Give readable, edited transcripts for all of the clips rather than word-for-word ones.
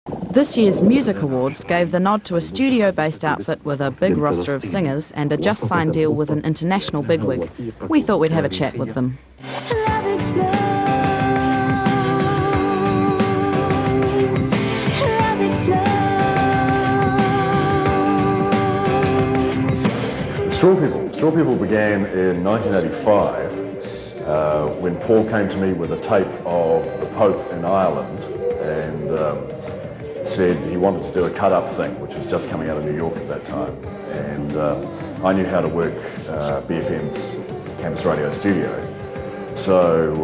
This year's Music Awards gave the nod to a studio-based outfit with a big roster of singers and a just-signed deal with an international bigwig. We thought we'd have a chat with them. Strawpeople began in 1985 when Paul came to me with a tape of the Pope in Ireland and said he wanted to do a cut-up thing, which was just coming out of New York at that time. And I knew how to work BFM's campus radio studio. So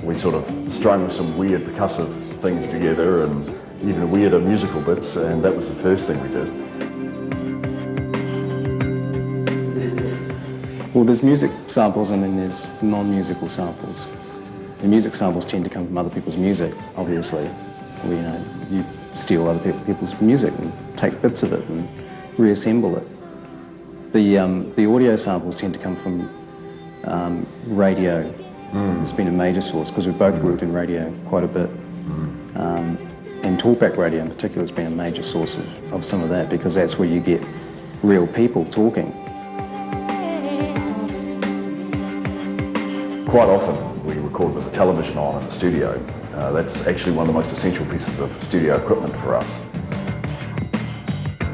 we sort of strung some weird percussive things together and even weirder musical bits, and that was the first thing we did. Well, there's music samples and then there's non-musical samples. The music samples tend to come from other people's music, obviously. Well, you steal other people's music and take bits of it and reassemble it. The audio samples tend to come from radio. It's been a major source because we've both worked in radio quite a bit. And talkback radio in particular has been a major source of some of that, because that's where you get real people talking. Quite often we record with the television on in the studio. That's actually one of the most essential pieces of studio equipment for us.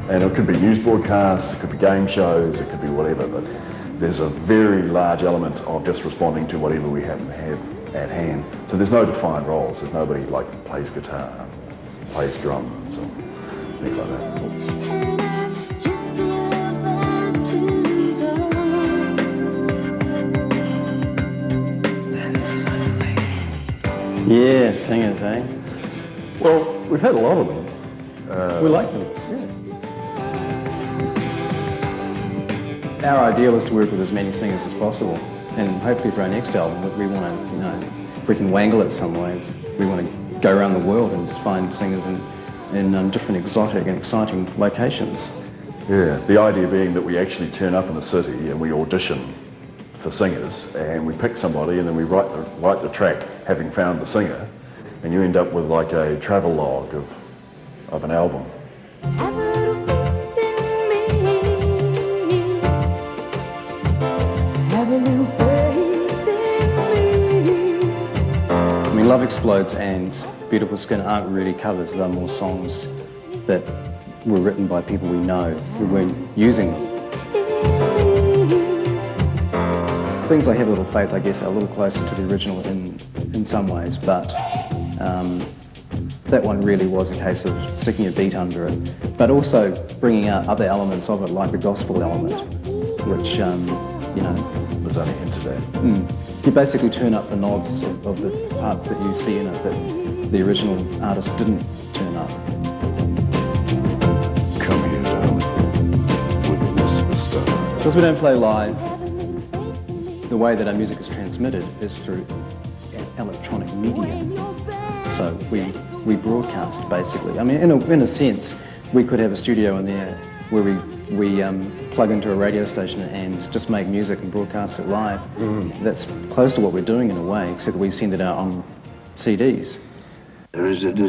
And it could be news broadcasts, it could be game shows, it could be whatever, but there's a very large element of just responding to whatever we happen to have at hand. So there's no defined roles. There's nobody like plays guitar, plays drums, or things like that. Yeah, singers, eh? Well, we've had a lot of them. We like them, yeah. Our ideal is to work with as many singers as possible, and hopefully for our next album, we want to, if we can wangle it some way, we want to go around the world and find singers in different exotic and exciting locations. Yeah, the idea being that we actually turn up in a city and we audition for singers, and we pick somebody and then we write the track having found the singer, and you end up with like a travel log of an album. I mean, Love Explodes and Beautiful Skin aren't really covers, they're more songs that were written by people we know who weren't using them. Things like Have a Little Faith, I guess, are a little closer to the original in some ways, but that one really was a case of sticking a beat under it, but also bringing out other elements of it, like the gospel element, which, was only hinted at. You basically turn up the knobs of the parts that you see in it that the original artist didn't turn up. Come here, darling, with the whisper star. Because we don't play live, the way that our music is transmitted is through electronic media. So we broadcast, basically. I mean, in a sense, we could have a studio in there where we plug into a radio station and just make music and broadcast it live. That's close to what we're doing in a way, except we send it out on CDs.